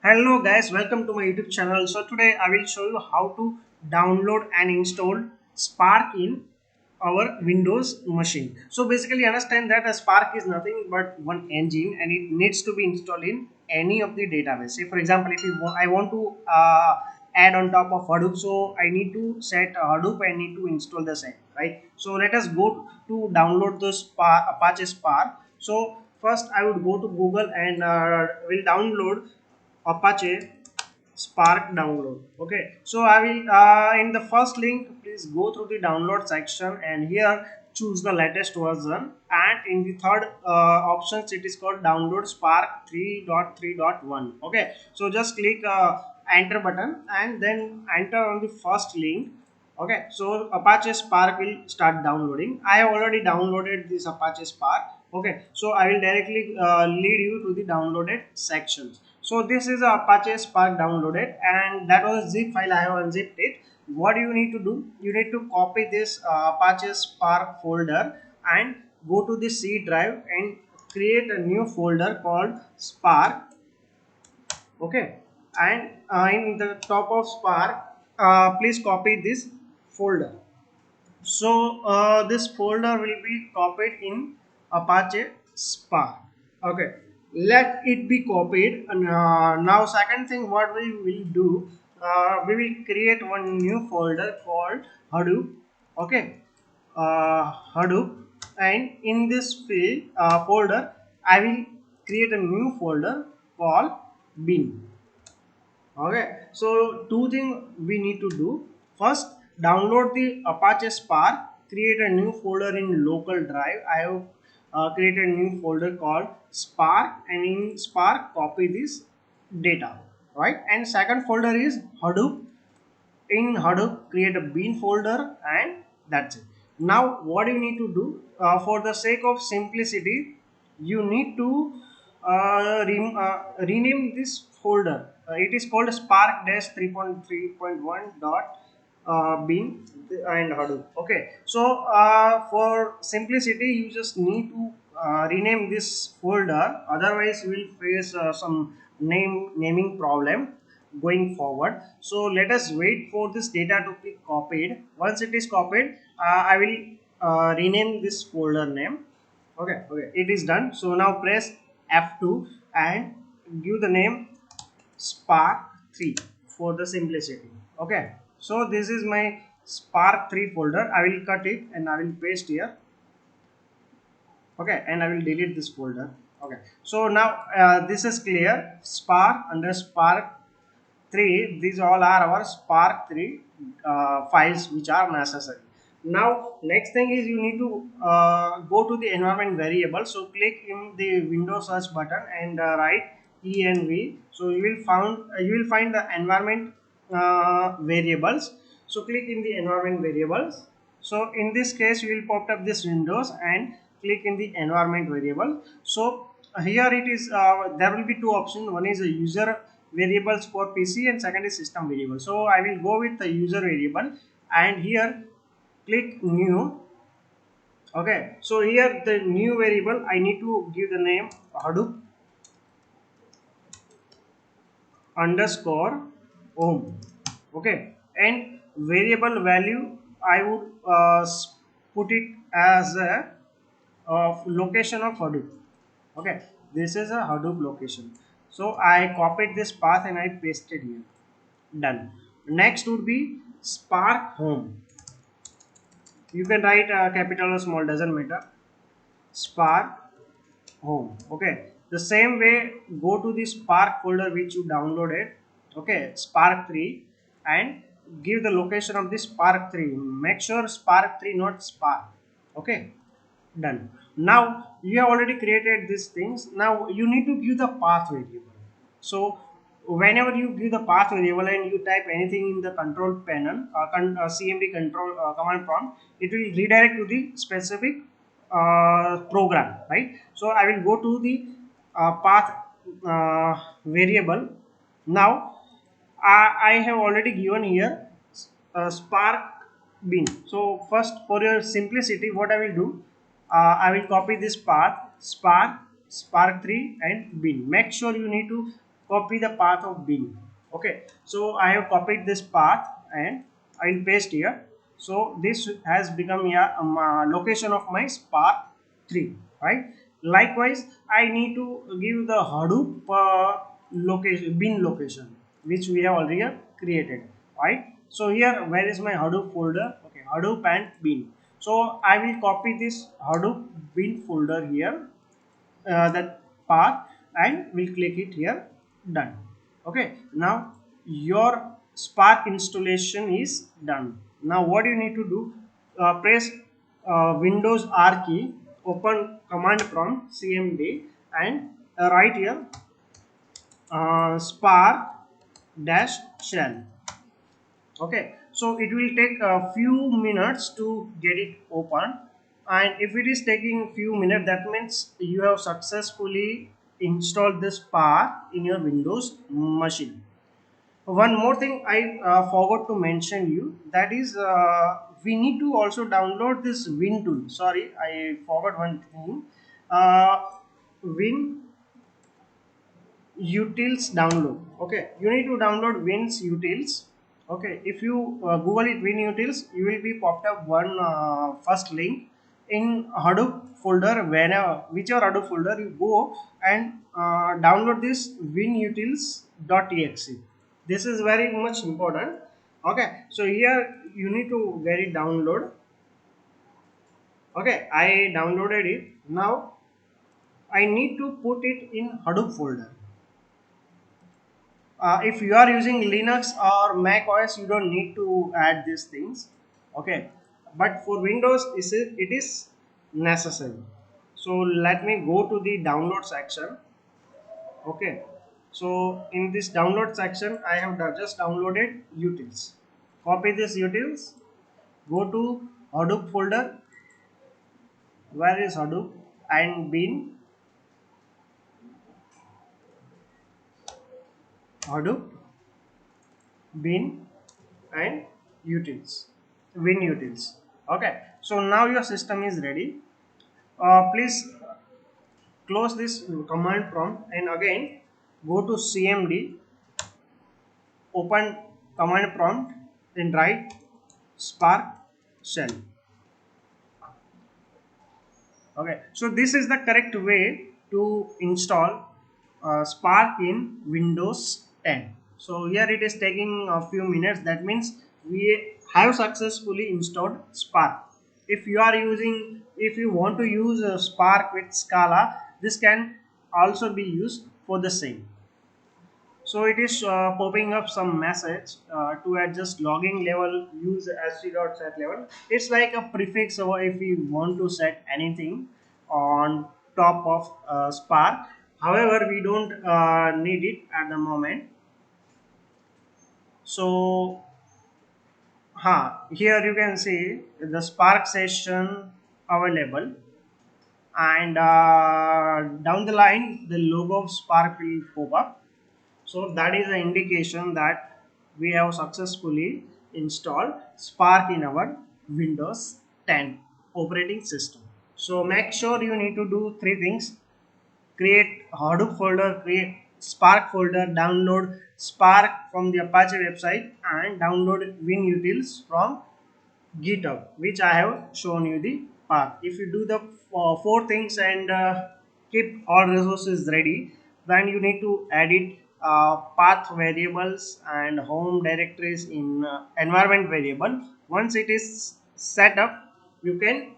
Hello guys, welcome to my YouTube channel. So today I will show you how to download and install Spark in our Windows machine. So basically understand that a Spark is nothing but one engine and it needs to be installed in any of the database. Say for example, if I want to add on top of Hadoop, so I need to set Hadoop, I need to install the set, right? So let us go to download the Apache Spark. So first I would go to Google and will download Apache Spark download. Okay, so I will in the first link, please go through the download section and here choose the latest version, and in the third options it is called download Spark 3.3.1. Okay, so just click enter button and then enter on the first link. Okay, so Apache Spark will start downloading. I have already downloaded this Apache Spark. Okay, so I will directly lead you to the downloaded sections. So this is a Apache Spark downloaded, and that was a zip file. I have unzipped it. What you need to do, you need to copy this Apache Spark folder and go to the C drive and create a new folder called Spark. Okay, and in the top of Spark, please copy this folder. So this folder will be copied in Apache Spark. Okay, let it be copied. And now second thing what we will do, we will create one new folder called Hadoop. Okay, Hadoop, and in this field folder I will create a new folder called bin. Okay, so two things we need to do. First, download the Apache Spark, create a new folder in local drive. I have created a new folder called Spark, and in Spark copy this data, right? And second folder is Hadoop. In Hadoop create a bin folder, and that's it. Now what you need to do, for the sake of simplicity, you need to rename this folder. It is called spark dash 3.3.1 dot bin and Hadoop. Okay, so for simplicity you just need to rename this folder, otherwise you will face some naming problem going forward. So let us wait for this data to be copied. Once it is copied, I will rename this folder name. Okay, it is done. So now press F2 and give the name Spark 3 for the simplicity. Okay, so this is my Spark 3 folder. I will cut it and I will paste here. Okay, and I will delete this folder. Okay, so now this is clear. Spark under Spark 3, these all are our Spark 3 files which are necessary. Now next thing is you need to go to the environment variable. So click in the Windows search button and write env. So you will find the environment variables. So click in the environment variables. So in this case you will pop up this Windows and click in the environment variable. So here it is, there will be two options. One is a user variables for PC and second is system variable. So I will go with the user variable and here click new. Okay, so here the new variable I need to give the name Hadoop underscore home. Okay, and variable value I would put it as a location of Hadoop. Okay, this is a Hadoop location. So I copied this path and I pasted here. Done. Next would be Spark home. You can write capital or small, doesn't matter. Spark home. Okay, the same way go to the Spark folder which you downloaded. Okay, Spark 3, and give the location of the Spark 3. Make sure Spark 3 not Spark. Okay, done. Now you have already created these things. Now you need to give the path variable. So whenever you give the path variable and you type anything in the control panel, cmd control command prompt, it will redirect to the specific program, right? So I will go to the path variable. Now I have already given here Spark bin. So first, for your simplicity, what I will do, I will copy this path Spark 3 and bin. Make sure you need to copy the path of bin. Okay, so I have copied this path and I will paste here. So this has become a location of my spark 3, right? Likewise, I need to give the Hadoop location, bin location, which we have already created, right? So here, where is my Hadoop folder? Okay, Hadoop and bin. So I will copy this Hadoop bin folder here, that path, and we'll click it here, done. Okay, now your Spark installation is done. Now what you need to do, press Windows R key, open command prompt cmd, and write here spark dash shell. Okay, so it will take a few minutes to get it open, and if it is taking few minutes, that means you have successfully installed this Spark in your Windows machine. One more thing I forgot to mention you, that is we need to also download this win tool. Sorry, I forgot one thing. Win utils download. Okay, you need to download wins utils. Okay, if you google it win utils, you will be popped up one first link in Hadoop folder. Whenever whichever Hadoop folder you go, and download this winutils.exe. This is very much important. Okay, so here you need to get it download. Okay, I downloaded it. Now I need to put it in Hadoop folder. If you are using Linux or Mac OS, you don't need to add these things. Okay, but for Windows, it is necessary. So let me go to the download section. Okay, so in this download section, I have just downloaded utils. Copy this utils. Go to Hadoop folder. Where is Hadoop? And bin Hadoop, bin, and utils, win utils. Okay, so now your system is ready. Please close this command prompt and again go to cmd, open command prompt, and write spark shell. Okay, so this is the correct way to install Spark in Windows 10. So here it is taking a few minutes. That means we have successfully installed Spark. If you are using, if you want to use a Spark with Scala, this can also be used for the same. So it is popping up some message to adjust logging level, use sc.set level. It's like a prefix, so if we want to set anything on top of Spark. However, we don't need it at the moment. So here you can see the Spark session available, and down the line the logo of Spark will pop up. So that is an indication that we have successfully installed Spark in our Windows 10 operating system. So make sure you need to do three things: create Hadoop folder, create Spark folder, download Spark from the Apache website, and download WinUtils from GitHub, which I have shown you the path. If you do the four things and keep all resources ready, then you need to edit path variables and home directories in environment variable. Once it is set up, you can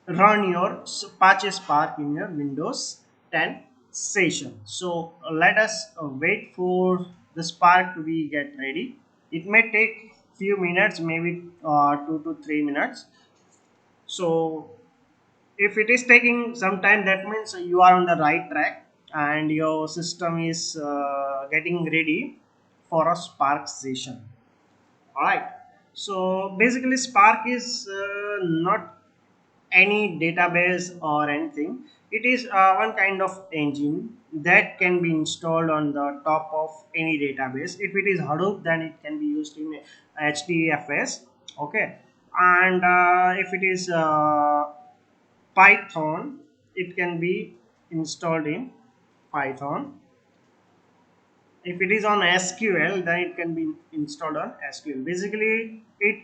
run your Apache Spark in your Windows 10 session. So let us wait for the Spark to be get ready. It may take few minutes, maybe 2 to 3 minutes. So if it is taking some time, that means you are on the right track and your system is getting ready for a Spark session. All right. So basically, Spark is not any database or anything. It is one kind of engine that can be installed on the top of any database. If it is Hadoop, then it can be used in HDFS. Okay, and if it is Python, it can be installed in Python. If it is on SQL, then it can be installed on SQL. Basically, it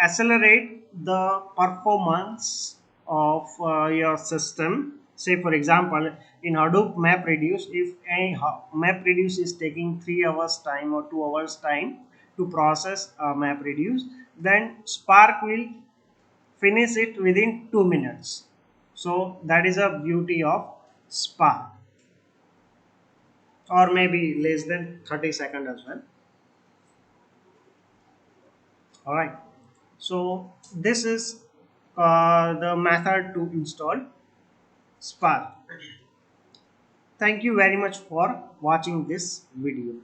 accelerate the performance of your system. Say for example, in Hadoop MapReduce, if a MapReduce is taking 3 hours time or 2 hours time to process MapReduce, then Spark will finish it within 2 minutes. So that is a beauty of Spark, or maybe less than 30 seconds as well. All right, so this is the method to install Spark. Thank you very much for watching this video.